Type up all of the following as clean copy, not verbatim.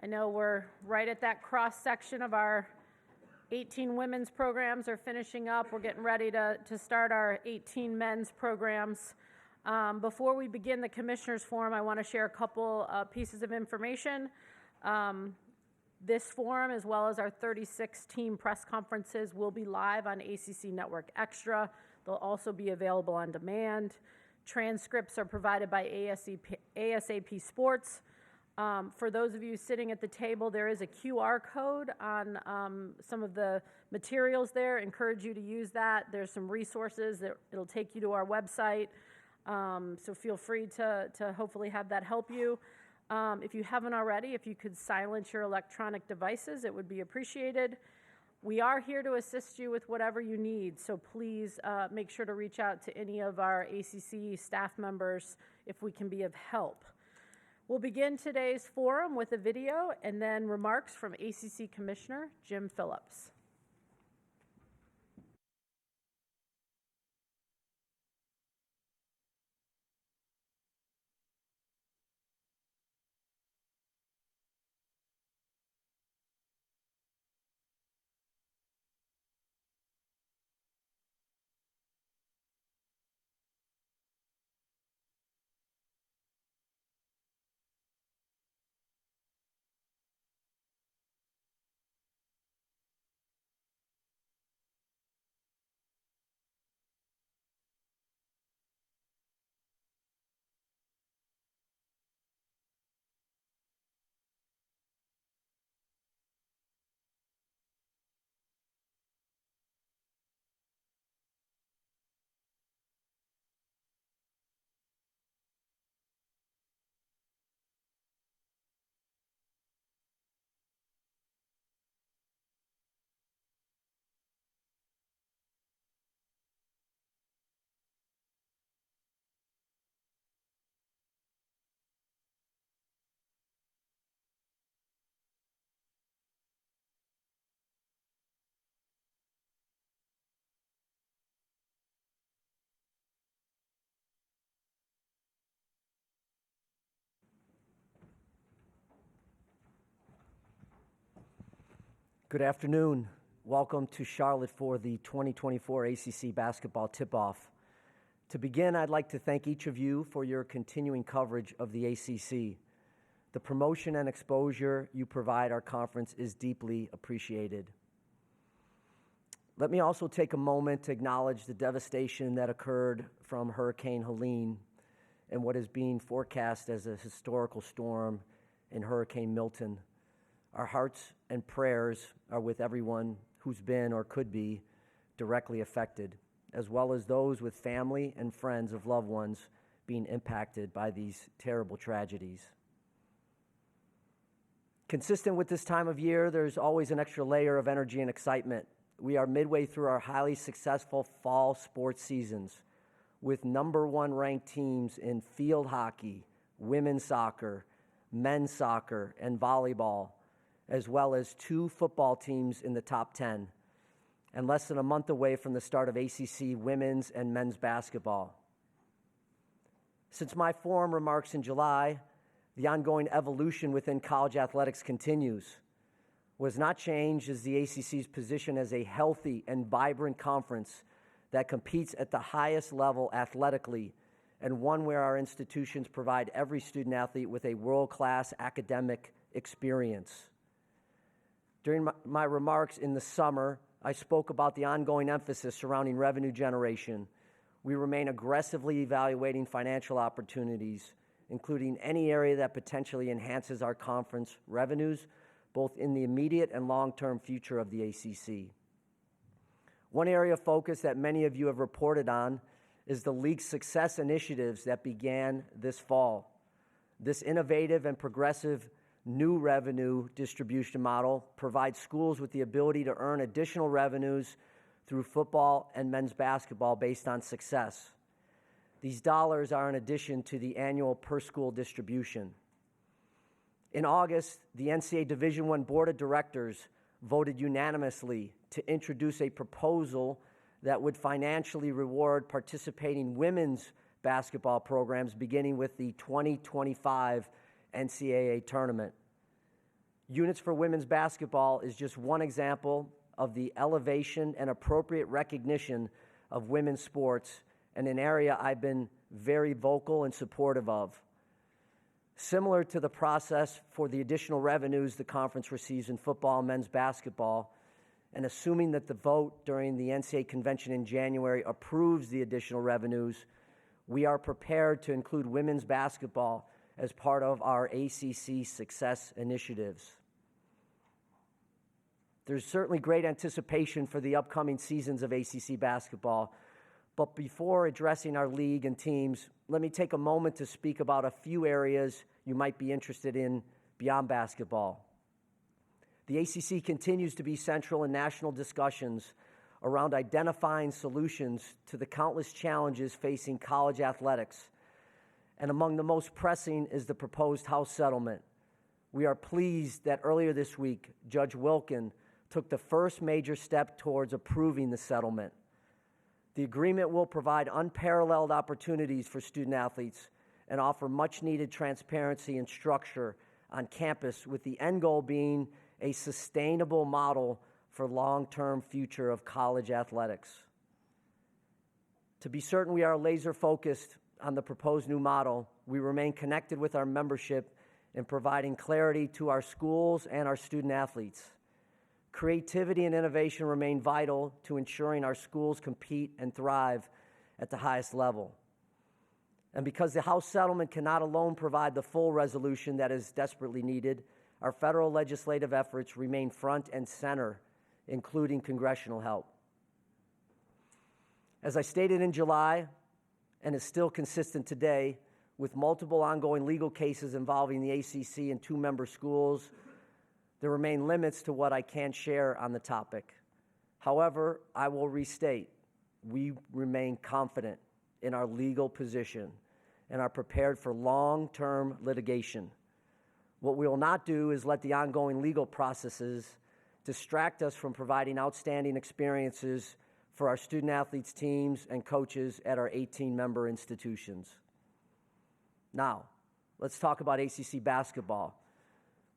I know we're right at that cross section of our 18 women's programs are finishing up. We're getting ready to start our 18 men's programs. Before we begin the Commissioners Forum, I want to share a couple pieces of information. This forum, as well as our 36 team press conferences, will be live on ACC Network Extra. They'll also be available on demand. Transcripts are provided by ASAP Sports. For those of you sitting at the table, there is a QR code on some of the materials there. Encourage you to use that. There's some resources that it'll take you to our website. So feel free to hopefully have that help you. If you haven't already, if you could silence your electronic devices, it would be appreciated. We are here to assist you with whatever you need, so please make sure to reach out to any of our ACC staff members if we can be of help. We'll begin today's forum with a video and then remarks from ACC Commissioner Jim Phillips. Good afternoon. Welcome to Charlotte for the 2024 ACC Basketball Tip-Off. To begin, I'd like to thank each of you for your continuing coverage of the ACC. The promotion and exposure you provide our conference is deeply appreciated. Let me also take a moment to acknowledge the devastation that occurred from Hurricane Helene and what is being forecast as a historical storm in Hurricane Milton. Our hearts and prayers are with everyone who's been or could be directly affected, as well as those with family and friends of loved ones being impacted by these terrible tragedies. Consistent with this time of year, there's always an extra layer of energy and excitement. We are midway through our highly successful fall sports seasons with number one ranked teams in field hockey, women's soccer, men's soccer, and volleyball, as well as 2 football teams in the top 10, and less than a month away from the start of ACC women's and men's basketball. Since my forum remarks in July, the ongoing evolution within college athletics continues. What has not changed is the ACC's position as a healthy and vibrant conference that competes at the highest level athletically, and one where our institutions provide every student athlete with a world-class academic experience. During my remarks in the summer, I spoke about the ongoing emphasis surrounding revenue generation. We remain aggressively evaluating financial opportunities, including any area that potentially enhances our conference revenues, both in the immediate and long-term future of the ACC. One area of focus that many of you have reported on is the league's success initiatives that began this fall. This innovative and progressive new revenue distribution model provides schools with the ability to earn additional revenues through football and men's basketball based on success. These dollars are in addition to the annual per-school distribution. In August, the NCAA Division I Board of Directors voted unanimously to introduce a proposal that would financially reward participating women's basketball programs beginning with the 2025 NCAA Tournament. Units for Women's Basketball is just one example of the elevation and appropriate recognition of women's sports, and an area I've been very vocal and supportive of. Similar to the process for the additional revenues the conference receives in football and men's basketball, and assuming that the vote during the NCAA convention in January approves the additional revenues, we are prepared to include women's basketball as part of our ACC success initiatives. There's certainly great anticipation for the upcoming seasons of ACC basketball, but before addressing our league and teams, let me take a moment to speak about a few areas you might be interested in beyond basketball. The ACC continues to be central in national discussions around identifying solutions to the countless challenges facing college athletics, and among the most pressing is the proposed House settlement. We are pleased that earlier this week, Judge Wilkin took the first major step towards approving the settlement. The agreement will provide unparalleled opportunities for student athletes and offer much-needed transparency and structure on campus, with the end goal being a sustainable model for long-term future of college athletics. To be certain we are laser-focused on the proposed new model, we remain connected with our membership in providing clarity to our schools and our student athletes. Creativity and innovation remain vital to ensuring our schools compete and thrive at the highest level. And because the House settlement cannot alone provide the full resolution that is desperately needed, our federal legislative efforts remain front and center, including congressional help. As I stated in July, and is still consistent today, with multiple ongoing legal cases involving the ACC and two member schools, there remain limits to what I can share on the topic. However, I will restate, we remain confident in our legal position and are prepared for long-term litigation. What we will not do is let the ongoing legal processes distract us from providing outstanding experiences for our student-athletes, teams, and coaches at our 18-member institutions. Now, let's talk about ACC basketball.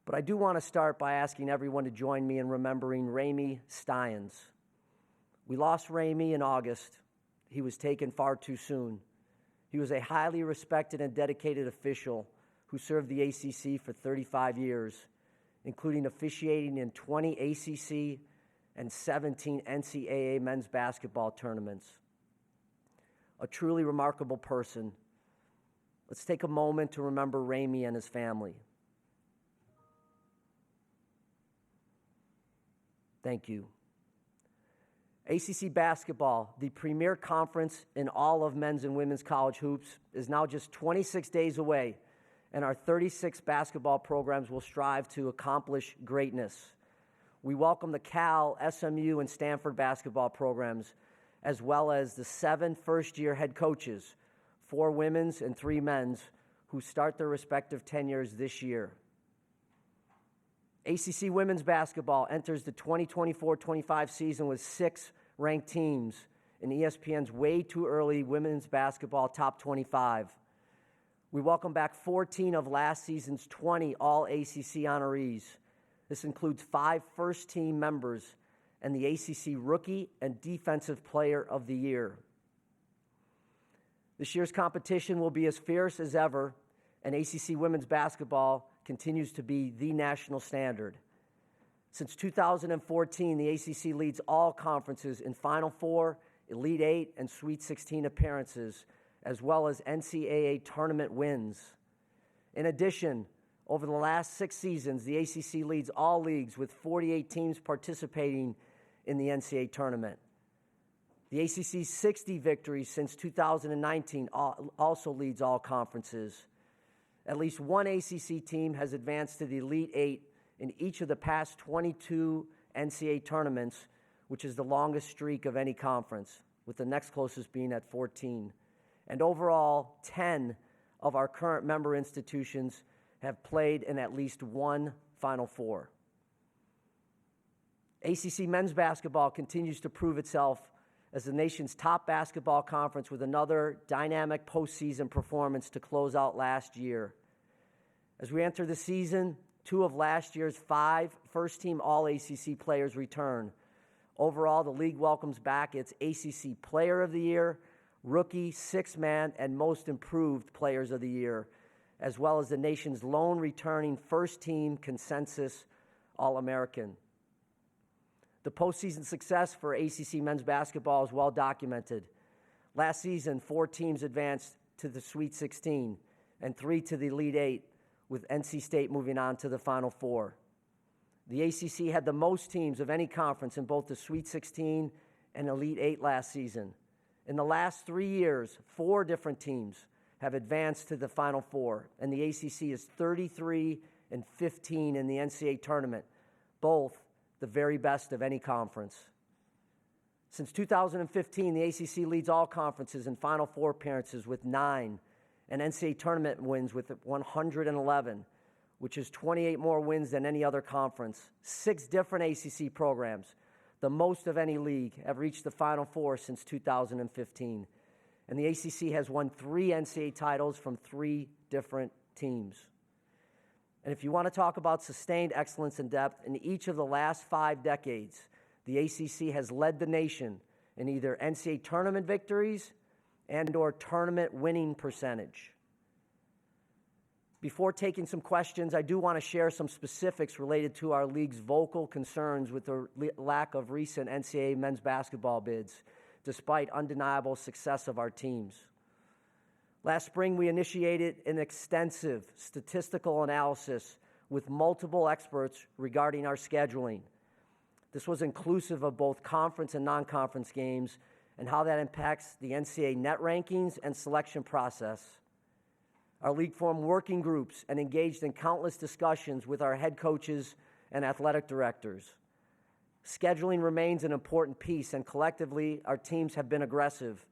But I do want to start by asking everyone to join me in remembering Ramey Steins. We lost Ramey in August. He was taken far too soon. He was a highly respected and dedicated official who served the ACC for 35 years, including officiating in 20 ACC and 17 NCAA men's basketball tournaments. A truly remarkable person. Let's take a moment to remember Ramey and his family. Thank you. ACC basketball, the premier conference in all of men's and women's college hoops, is now just 26 days away, and our 36 basketball programs will strive to accomplish greatness. We welcome the Cal, SMU, and Stanford basketball programs, as well as the 7 first-year head coaches, 4 women's and 3 men's, who start their respective tenures this year. ACC women's basketball enters the 2024-25 season with 6 ranked teams in ESPN's way too early women's basketball top 25. We welcome back 14 of last season's 20 All-ACC honorees. This includes 5 first-team members and the ACC Rookie and Defensive Player of the Year. This year's competition will be as fierce as ever, and ACC women's basketball continues to be the national standard. Since 2014, the ACC leads all conferences in Final Four, Elite Eight, and Sweet 16 appearances, as well as NCAA tournament wins. In addition, over the last 6 seasons, the ACC leads all leagues with 48 teams participating in the NCAA tournament. The ACC's 60 victories since 2019 also leads all conferences. At least one ACC team has advanced to the Elite Eight in each of the past 22 NCAA tournaments, which is the longest streak of any conference, with the next closest being at 14. And overall, 10 of our current member institutions have played in at least one Final Four. ACC men's basketball continues to prove itself as the nation's top basketball conference with another dynamic postseason performance to close out last year. As we enter the season, 2 of last year's 5 first-team All-ACC players return. Overall, the league welcomes back its ACC Player of the Year, Rookie, Sixth-Man, and Most Improved Players of the Year, as well as the nation's lone returning first-team consensus All-American. The postseason success for ACC men's basketball is well documented. Last season, 4 teams advanced to the Sweet 16 and 3 to the Elite 8, with NC State moving on to the Final Four. The ACC had the most teams of any conference in both the Sweet 16 and Elite 8 last season. In the last 3 years, 4 different teams have advanced to the Final Four, and the ACC is 33-15 in the NCAA Tournament, both the very best of any conference. Since 2015, the ACC leads all conferences in Final Four appearances with 9, and NCAA Tournament wins with 111, which is 28 more wins than any other conference. 6 different ACC programs, the most of any league, have reached the Final Four since 2015. And the ACC has won 3 NCAA titles from 3 different teams. And if you want to talk about sustained excellence and depth, in each of the last 5 decades, the ACC has led the nation in either NCAA tournament victories and/or tournament winning percentage. Before taking some questions, I do want to share some specifics related to our league's vocal concerns with the lack of recent NCAA men's basketball bids, despite undeniable success of our teams. Last spring, we initiated an extensive statistical analysis with multiple experts regarding our scheduling. This was inclusive of both conference and non-conference games and how that impacts the NCAA net rankings and selection process. Our league formed working groups and engaged in countless discussions with our head coaches and athletic directors. Scheduling remains an important piece, and collectively, our teams have been aggressive.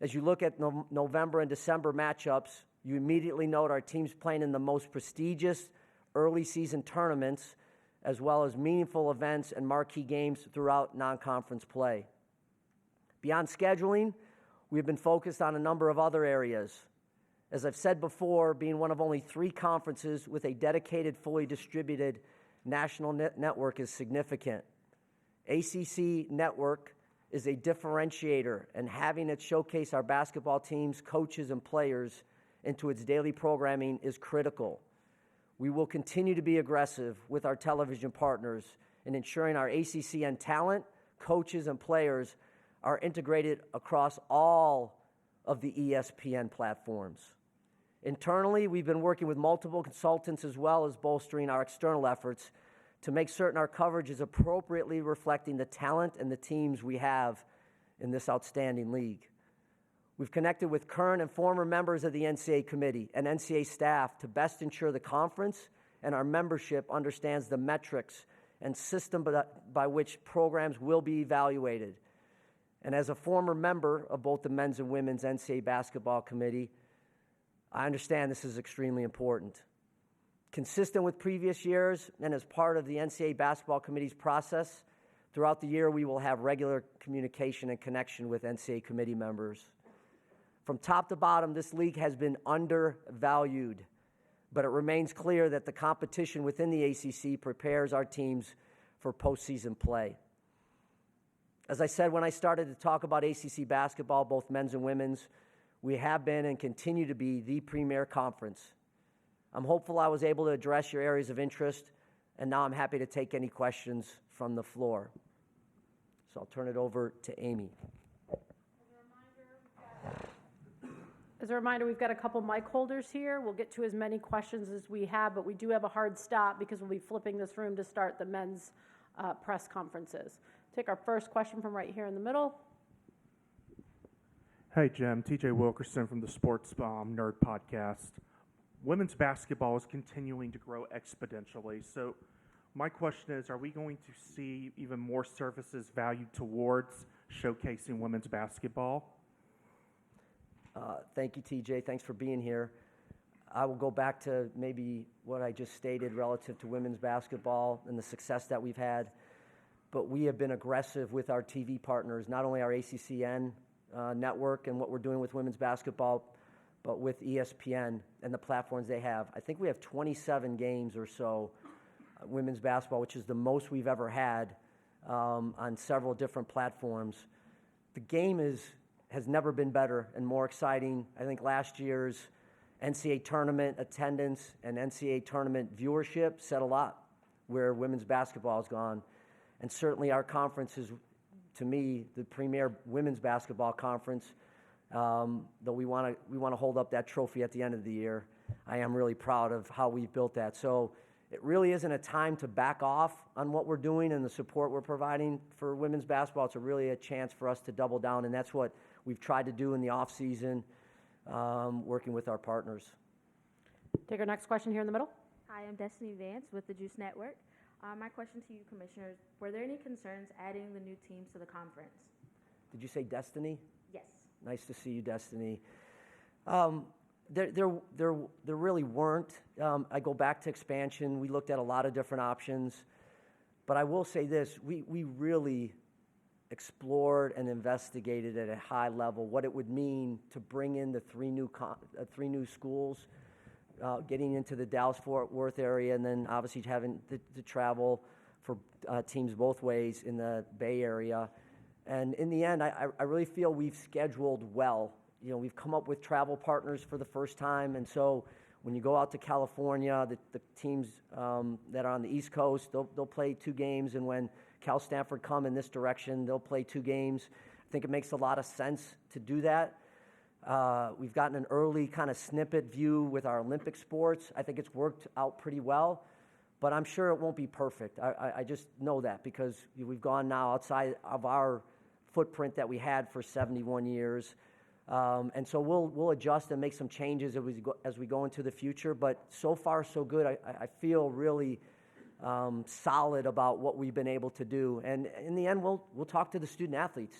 As you look at November and December matchups, you immediately note our teams playing in the most prestigious early season tournaments, as well as meaningful events and marquee games throughout non-conference play. Beyond scheduling, we've been focused on a number of other areas. As I've said before, being one of only 3 conferences with a dedicated, fully distributed national network is significant. ACC Network is a differentiator, and having it showcase our basketball teams, coaches, and players into its daily programming is critical. We will continue to be aggressive with our television partners in ensuring our ACCN talent, coaches, and players are integrated across all of the ESPN platforms. Internally, we've been working with multiple consultants as well as bolstering our external efforts to make certain our coverage is appropriately reflecting the talent and the teams we have in this outstanding league. We've connected with current and former members of the NCAA committee and NCAA staff to best ensure the conference and our membership understands the metrics and system by which programs will be evaluated. And as a former member of both the men's and women's NCAA basketball committee, I understand this is extremely important. Consistent with previous years and as part of the NCAA Basketball Committee's process, throughout the year we will have regular communication and connection with NCAA committee members. From top to bottom, this league has been undervalued, but it remains clear that the competition within the ACC prepares our teams for postseason play. As I said when I started to talk about ACC basketball, both men's and women's, we have been and continue to be the premier conference. I'm hopeful I was able to address your areas of interest, and now I'm happy to take any questions from the floor. So I'll turn it over to Amy. As a reminder, we've got a couple mic holders here. We'll get to as many questions as we have, but we do have a hard stop because we'll be flipping this room to start the men's press conferences. Take our first question from right here in the middle. Hey, Jim. TJ Wilkerson from the Sports Nerd Podcast. Women's basketball is continuing to grow exponentially. So my question is, are we going to see even more services valued towards showcasing women's basketball? Thank you, TJ. Thanks for being here. I will go back to maybe what I just stated relative to women's basketball and the success that we've had. But we have been aggressive with our TV partners, not only our ACCN network and what we're doing with women's basketball, but with ESPN and the platforms they have, I think we have 27 games or so, women's basketball, which is the most we've ever had on several different platforms. The game has never been better and more exciting. I think last year's NCAA Tournament attendance and NCAA Tournament viewership said a lot where women's basketball has gone. And certainly our conference is, to me, the premier women's basketball conference. Though we want to hold up that trophy at the end of the year. I am really proud of how we've built that. So it really isn't a time to back off on what we're doing and the support we're providing for women's basketball. It's really a chance for us to double down, and that's what we've tried to do in the off season, working with our partners. Take our next question here in the middle. Hi, I'm Destiny Vance with the Juice Network. My question to you, Commissioners, were there any concerns adding the new teams to the conference? Did you say Destiny? Yes. Nice to see you, Destiny. There really weren't. I go back to expansion. We looked at a lot of different options. But I will say this, we really explored and investigated at a high level what it would mean to bring in the three new schools, getting into the Dallas-Fort Worth area, and then obviously having to travel for teams both ways in the Bay Area. And in the end, I really feel we've scheduled well. You know, we've come up with travel partners for the first time, and so when you go out to California, the teams that are on the East Coast, they'll play 2 games, and when Cal Stanford come in this direction, they'll play 2 games. I think it makes a lot of sense to do that. We've gotten an early kind of snippet view with our Olympic sports. I think it's worked out pretty well, but I'm sure it won't be perfect. I just know that because we've gone now outside of our footprint that we had for 71 years. And so we'll adjust and make some changes as we go into the future. But so far, so good. I feel really solid about what we've been able to do. And in the end, we'll talk to the student athletes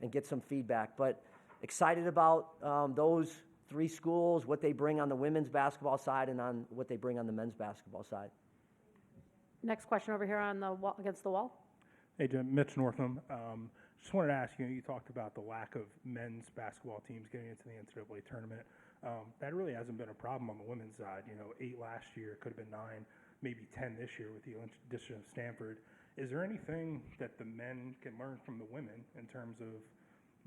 and get some feedback. But excited about those 3 schools, what they bring on the women's basketball side and on what they bring on the men's basketball side. Next question over here on the wall, against the wall. Hey, Jim, Mitch Northam. Just wanted to ask you, you talked about the lack of men's basketball teams getting into the NCAA tournament. That really hasn't been a problem on the women's side. 8 last year, could have been 9, maybe 10 this year with the addition of Stanford. Is there anything that the men can learn from the women in terms of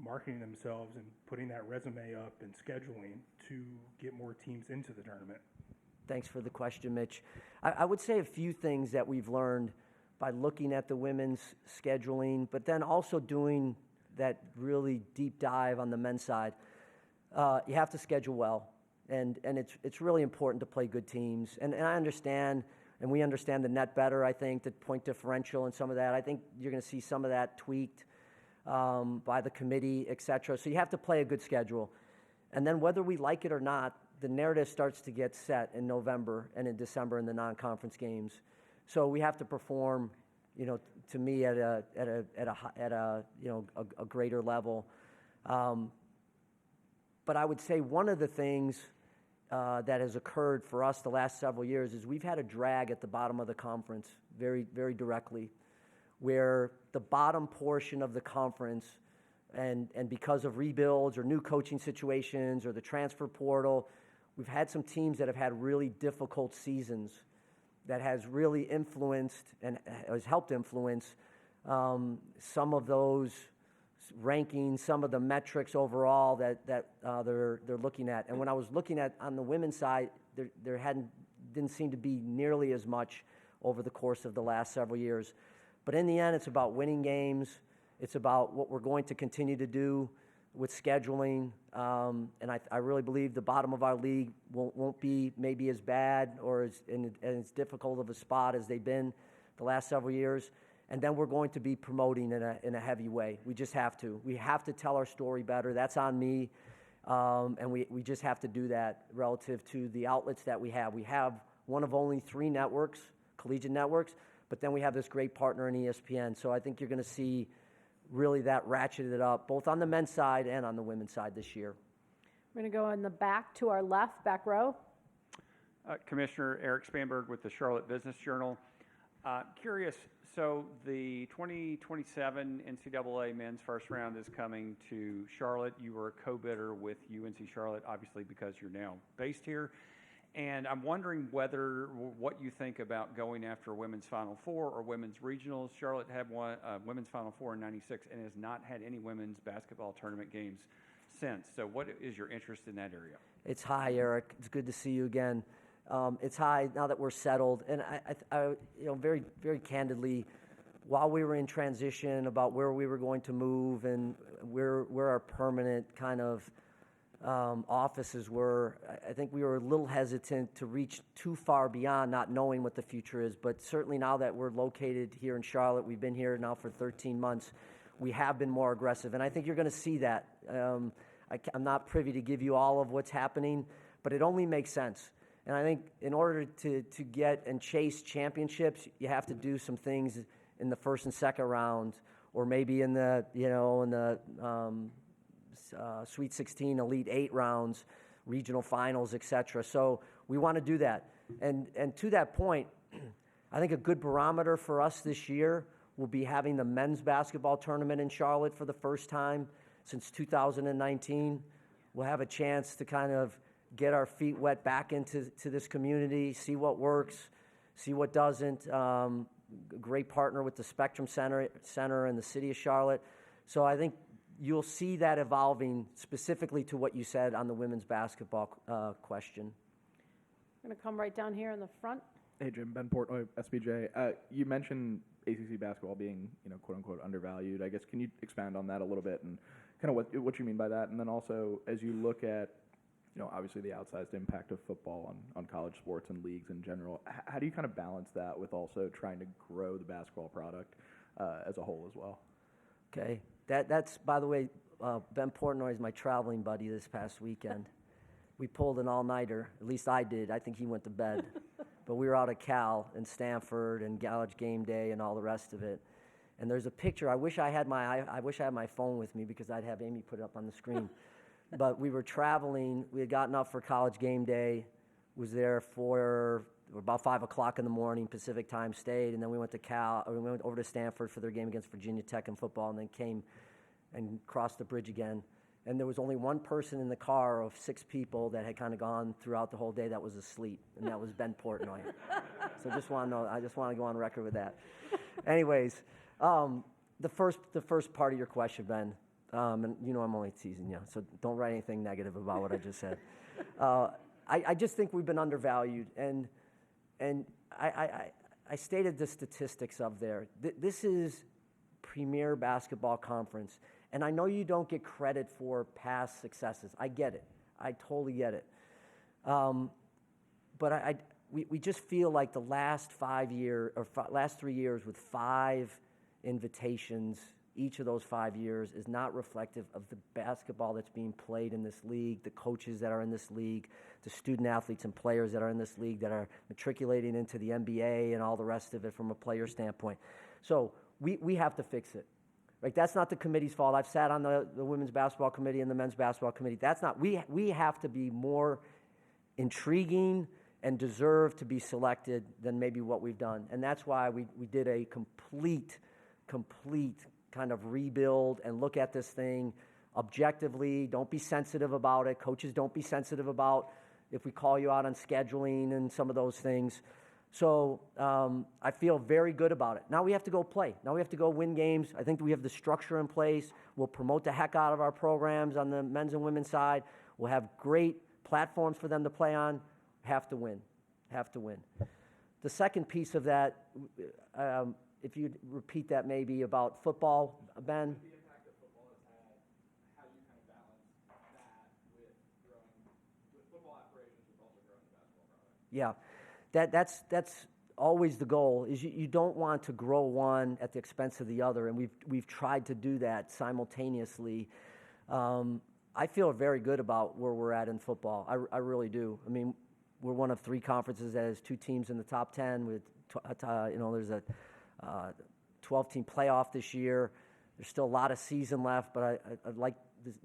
marketing themselves and putting that resume up and scheduling to get more teams into the tournament? Thanks for the question, Mitch. I would say a few things that we've learned by looking at the women's scheduling, but then also doing that really deep dive on the men's side. You have to schedule well, and it's really important to play good teams. And I understand, and we understand the net better, I think, the point differential and some of that. I think you're going to see some of that tweaked by the committee, et cetera. So you have to play a good schedule. And then whether we like it or not, the narrative starts to get set in November and in December in the non-conference games. So we have to perform, to me at a greater level. But I would say one of the things that has occurred for us the last several years is we've had a drag at the bottom of the conference very, very directly, where the bottom portion of the conference, and because of rebuilds or new coaching situations or the transfer portal, we've had some teams that have had really difficult seasons that has really influenced and has helped influence some of those rankings, some of the metrics overall that they're looking at. And when I was looking at on the women's side, there didn't seem to be nearly as much over the course of the last several years. But in the end, it's about winning games. It's about what we're going to continue to do with scheduling, and I really believe the bottom of our league won't be maybe as bad or as difficult of a spot as they've been the last several years. And then we're going to be promoting in a heavy way. We just have to. We have to tell our story better. That's on me, and we just have to do that relative to the outlets that we have. We have one of only 3 networks, collegiate networks, but then we have this great partner in ESPN. So I think you're going to see really that ratcheted up, both on the men's side and on the women's side this year. We're going to go in the back to our left, back row. Commissioner Eric Spanberg with the Charlotte Business Journal. Curious, so the 2027 NCAA men's first round is coming to Charlotte. You were a co-bidder with UNC Charlotte, obviously because you're now based here. And I'm wondering what you think about going after women's Final Four or women's regionals. Charlotte had one women's Final Four in '96 and has not had any women's basketball tournament games since. So what is your interest in that area? It's high, Eric. It's good to see you again. It's high now that we're settled. And I very, very candidly, while we were in transition about where we were going to move and where our permanent kind of offices were, I think we were a little hesitant to reach too far beyond not knowing what the future is. But certainly now that we're located here in Charlotte, we've been here now for 13 months, we have been more aggressive. And I think you're going to see that. I'm not privy to give you all of what's happening, but it only makes sense. And I think in order to get and chase championships, you have to do some things in the first and second round, or maybe in the Sweet 16, Elite 8 rounds, regional finals, etc. So we want to do that. And to that point, I think a good barometer for us this year will be having the men's basketball tournament in Charlotte for the first time since 2019. We'll have a chance to kind of get our feet wet back into this community, see what works, see what doesn't. Great partner with the Spectrum Center and the city of Charlotte. So I think you'll see that evolving specifically to what you said on the women's basketball question. I'm going to come right down here in the front. Hey, Jim. Ben Portnoy, SBJ. You mentioned ACC basketball being, quote unquote, undervalued. I guess can you expand on that a little bit and kind of what you mean by that? And then also, as you look at, obviously the outsized impact of football on college sports and leagues in general, how do you kind of balance that with also trying to grow the basketball product as a whole as well? Okay. That's, by the way, Ben Portnoy is my traveling buddy this past weekend. We pulled an all-nighter. At least I did. I think he went to bed. But we were out at Cal and Stanford and College Game Day and all the rest of it. And there's a picture. I wish I had my phone with me because I'd have Amy put it up on the screen. But we were traveling. We had gotten up for College Game Day. Was there for about 5 o'clock in the morning, Pacific time, stayed, and then we went over to Stanford for their game against Virginia Tech in football, and then came and crossed the bridge again. And there was only one person in the car of 6 people that had kind of gone throughout the whole day that was asleep, and that was Ben Portnoy. So I just want to go on record with that. Anyways, the first part of your question, Ben, and I'm only teasing you, so don't write anything negative about what I just said. I just think we've been undervalued, and I stated the statistics of there. This is premier basketball conference, and I know you don't get credit for past successes. I get it. I totally get it. But we just feel like the last 3 years with 5 invitations, each of those 5 years is not reflective of the basketball that's being played in this league, the coaches that are in this league, the student athletes and players that are in this league that are matriculating into the NBA and all the rest of it from a player standpoint. So we have to fix it. Right? That's not the committee's fault. I've sat on the women's basketball committee and the men's basketball committee. That's not, we have to be more intriguing and deserve to be selected than maybe what we've done. And that's why we did a complete kind of rebuild and look at this thing objectively. Don't be sensitive about it. Coaches, don't be sensitive about if we call you out on scheduling and some of those things. So I feel very good about it. Now we have to go play. Now we have to go win games. I think we have the structure in place. We'll promote the heck out of our programs on the men's and women's side. We'll have great platforms for them to play on. Have to win. Have to win. The second piece of that, if you'd repeat that maybe about football, Ben. The impact that football has had, how you kind of balance that with football aspirations with also growing the basketball product. Yeah, that's always the goal. Is you don't want to grow one at the expense of the other, and we've tried to do that simultaneously. I feel very good about where we're at in football. I really do. I mean, we're one of 3 conferences that has 2 teams in the top 10. With there's a 12-team playoff this year. There's still a lot of season left, but I like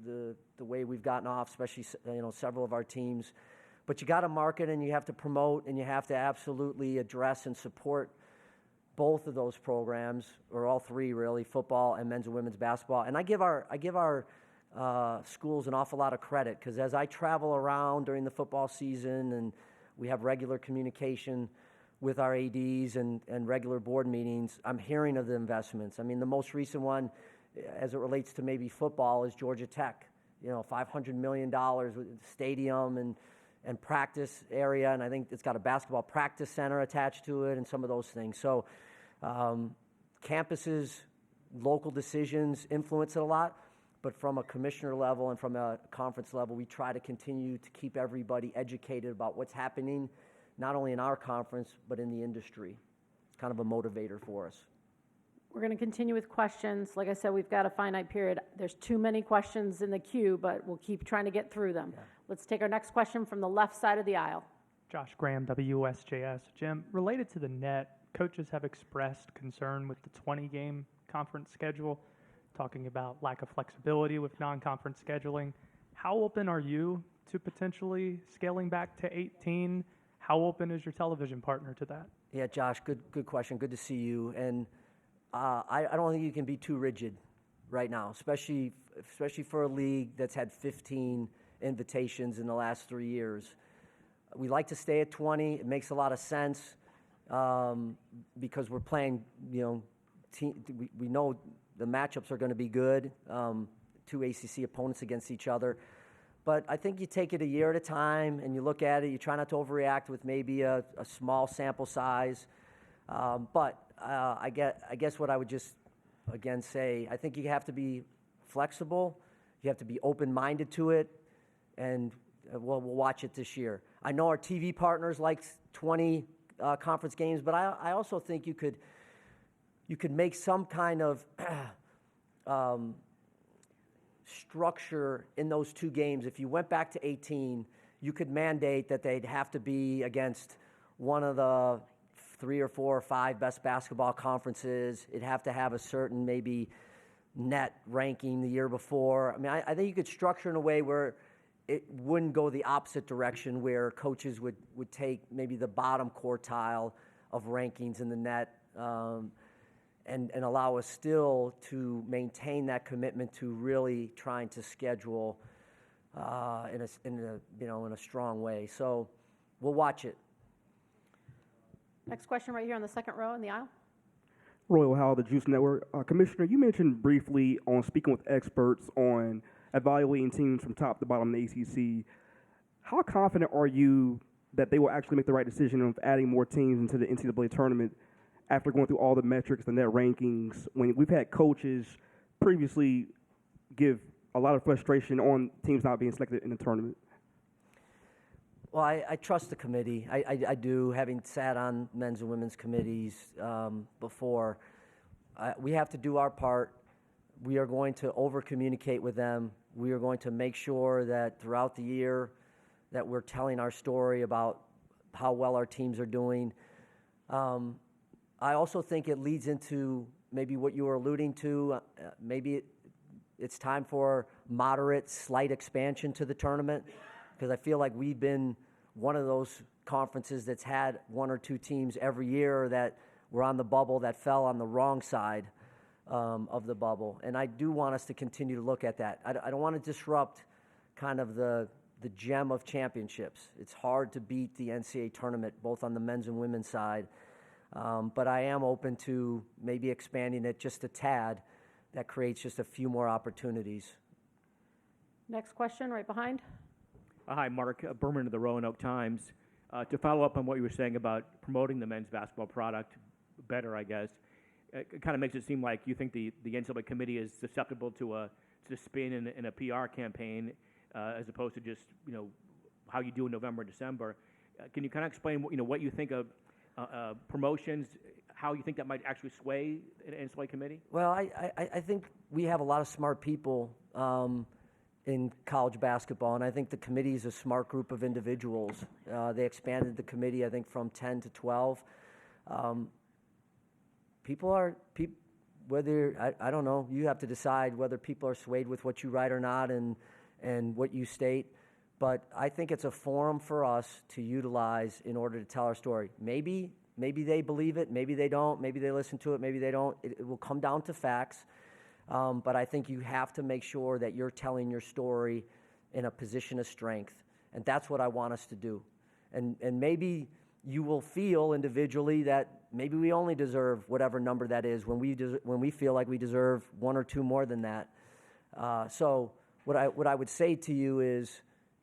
the way we've gotten off, especially several of our teams. But you got to market and you have to promote and you have to absolutely address and support both of those programs, or all three really, football and men's and women's basketball. And I give our schools an awful lot of credit, because as I travel around during the football season and we have regular communication with our ADs and regular board meetings, I'm hearing of the investments. I mean, the most recent one, as it relates to maybe football, is Georgia Tech. $500 million with stadium and practice area, and I think it's got a basketball practice center attached to it and some of those things. So campuses, local decisions influence it a lot, but from a commissioner level and from a conference level, we try to continue to keep everybody educated about what's happening, not only in our conference, but in the industry. It's kind of a motivator for us. We're going to continue with questions. Like I said, we've got a finite period. There's too many questions in the queue, but we'll keep trying to get through them. Yeah. Let's take our next question from the left side of the aisle. Josh Graham, WSJS. Jim, related to the net, coaches have expressed concern with the 20-game conference schedule, talking about lack of flexibility with non-conference scheduling. How open are you to potentially scaling back to 18? How open is your television partner to that? Yeah, Josh, good question. Good to see you. And I don't think you can be too rigid right now, especially for a league that's had 15 invitations in the last 3 years. We like to stay at 20. It makes a lot of sense because we're playing, we know the matchups are going to be good, two ACC opponents against each other. But I think you take it a year at a time and you look at it. You try not to overreact with maybe a small sample size. But I guess what I would just, again, say, I think you have to be flexible. You have to be open-minded to it. And we'll watch it this year. I know our TV partners like 20 conference games, but I also think you could make some kind of structure in those two games. If you went back to 18, you could mandate that they'd have to be against one of the 3 or 4 or 5 best basketball conferences. It'd have to have a certain maybe net ranking the year before. I mean, I think you could structure in a way where it wouldn't go the opposite direction, where coaches would take maybe the bottom quartile of rankings in the net and allow us still to maintain that commitment to really trying to schedule in a strong way. So we'll watch it. Next question right here on the second row in the aisle. Royal Howell, the Juice Network. Commissioner, you mentioned briefly on speaking with experts on evaluating teams from top to bottom in the ACC. How confident are you that they will actually make the right decision of adding more teams into the NCAA tournament after going through all the metrics, the net rankings, when we've had coaches previously give a lot of frustration on teams not being selected in the tournament? Well, I trust the committee. I do, having sat on men's and women's committees before. We have to do our part. We are going to over-communicate with them. We are going to make sure that throughout the year that we're telling our story about how well our teams are doing. I also think it leads into maybe what you were alluding to. Maybe it's time for moderate, slight expansion to the tournament, because I feel like we've been one of those conferences that's had 1 or 2 teams every year that were on the bubble that fell on the wrong side of the bubble. And I do want us to continue to look at that. I don't want to disrupt kind of the gem of championships. It's hard to beat the NCAA tournament, both on the men's and women's side. But I am open to maybe expanding it just a tad. That creates just a few more opportunities. Next question right behind. Hi, Mark Berman of the Roanoke Times. To follow up on what you were saying about promoting the men's basketball product better, I guess, it kind of makes it seem like you think the NCAA committee is susceptible to spin in a PR campaign as opposed to just how you do in November and December. Can you kind of explain what you think of promotions, how you think that might actually sway an NCAA committee? Well, I think we have a lot of smart people in college basketball, and I think the committee is a smart group of individuals. They expanded the committee, I think, from 10 to 12. Whether I don't know, you have to decide whether people are swayed with what you write or not, and what you state. But I think it's a forum for us to utilize in order to tell our story. Maybe Maybe they believe it, maybe they don't, maybe they listen to it, maybe they don't. It will come down to facts. But I think you have to make sure that you're telling your story in a position of strength. And that's what I want us to do. And maybe you will feel individually that maybe we only deserve whatever number that is when we feel like we deserve one or two more than that. So what I would say to you is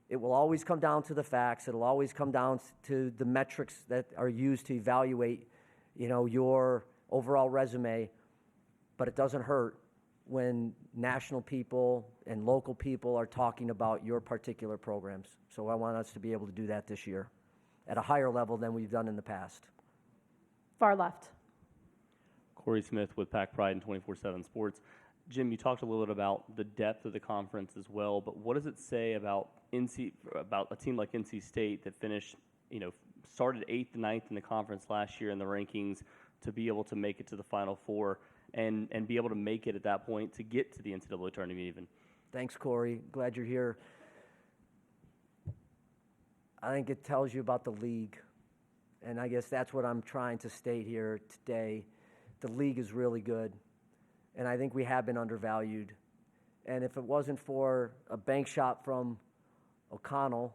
it will always come down to the facts. It'll always come down to the metrics that are used to evaluate, your overall resume. But it doesn't hurt when national people and local people are talking about your particular programs. So I want us to be able to do that this year at a higher level than we've done in the past. Far left. Corey Smith with Pack Pride and 24/7 Sports. Jim, you talked a little bit about the depth of the conference as well, but what does it say about a team like NC State that finished, started 8th and 9th in the conference last year in the rankings to be able to make it to the Final Four and be able to make it at that point to get to the NCAA tournament even? Thanks, Corey. Glad you're here. I think it tells you about the league, and I guess that's what I'm trying to state here today. The league is really good, and I think we have been undervalued. And if it wasn't for a bank shot from O'Connell,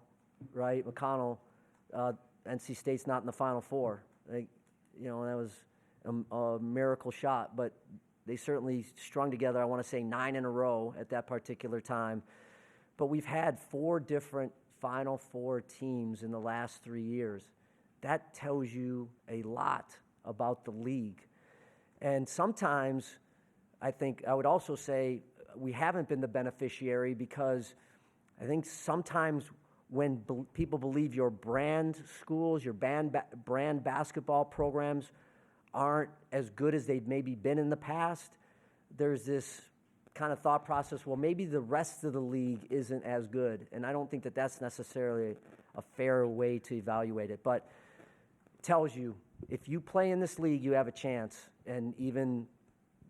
right? NC State's not in the Final Four. That was a miracle shot, but they certainly strung together, I want to say 9 in a row at that particular time. But we've had 4 different Final Four teams in the last 3 years. That tells you a lot about the league. And sometimes, I think I would also say we haven't been the beneficiary because I think sometimes when people believe your brand schools, your brand basketball programs aren't as good as they've maybe been in the past, there's this kind of thought process, well, maybe the rest of the league isn't as good. And I don't think that that's necessarily a fair way to evaluate it. But it tells you, if you play in this league, you have a chance. And even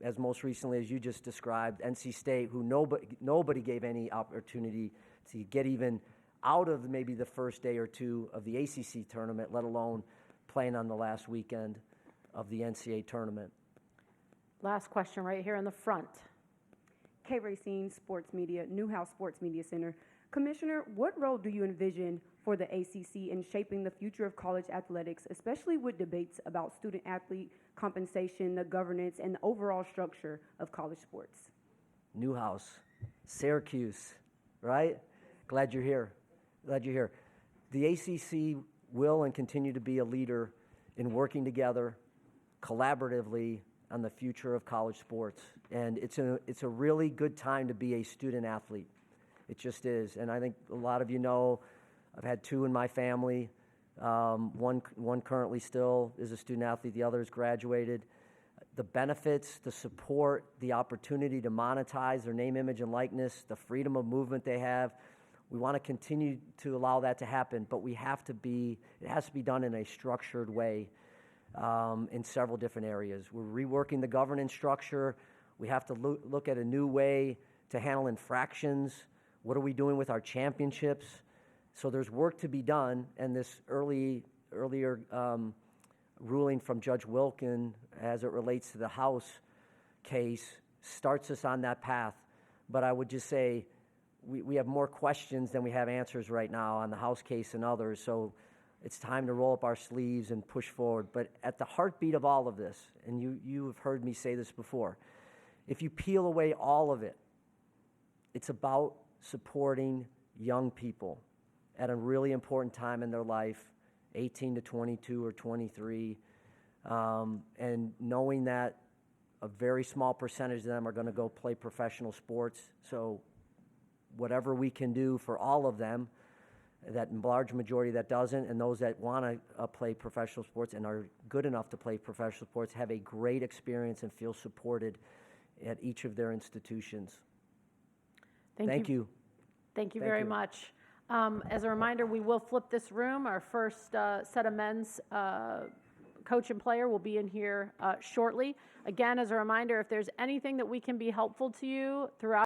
as most recently as you just described, NC State, who nobody gave any opportunity to get even out of maybe the first day or two of the ACC tournament, let alone playing on the last weekend of the NCAA tournament. Last question right here in the front. K-Racine Sports Media, Newhouse Sports Media Center. Commissioner, what role do you envision for the ACC in shaping the future of college athletics, especially with debates about student-athlete compensation, the governance, and the overall structure of college sports? Newhouse, Syracuse, right? Glad you're here. The ACC will and continue to be a leader in working together collaboratively on the future of college sports. And it's a really good time to be a student athlete. It just is. And I think a lot of you know, I've had 2 in my family. One currently still is a student athlete. The other has graduated. The benefits, the support, the opportunity to monetize their name, image, and likeness, the freedom of movement they have, we want to continue to allow that to happen, but it has to be done in a structured way in several different areas. We're reworking the governance structure. We have to look at a new way to handle infractions. What are we doing with our championships? So there's work to be done, and this earlier ruling from Judge Wilkin as it relates to the House case starts us on that path. But I would just say we have more questions than we have answers right now on the House case and others, so it's time to roll up our sleeves and push forward. But at the heartbeat of all of this, and you have heard me say this before, if you peel away all of it, it's about supporting young people at a really important time in their life, 18 to 22 or 23, and knowing that a very small percentage of them are going to go play professional sports. So whatever we can do for all of them, that large majority that doesn't, and those that want to play professional sports and are good enough to play professional sports, have a great experience and feel supported at each of their institutions. Thank you. Thank you very much. As a reminder, we will flip this room. Our first set of men's coach and player will be in here shortly. Again, as a reminder, if there's anything that we can be helpful to you throughout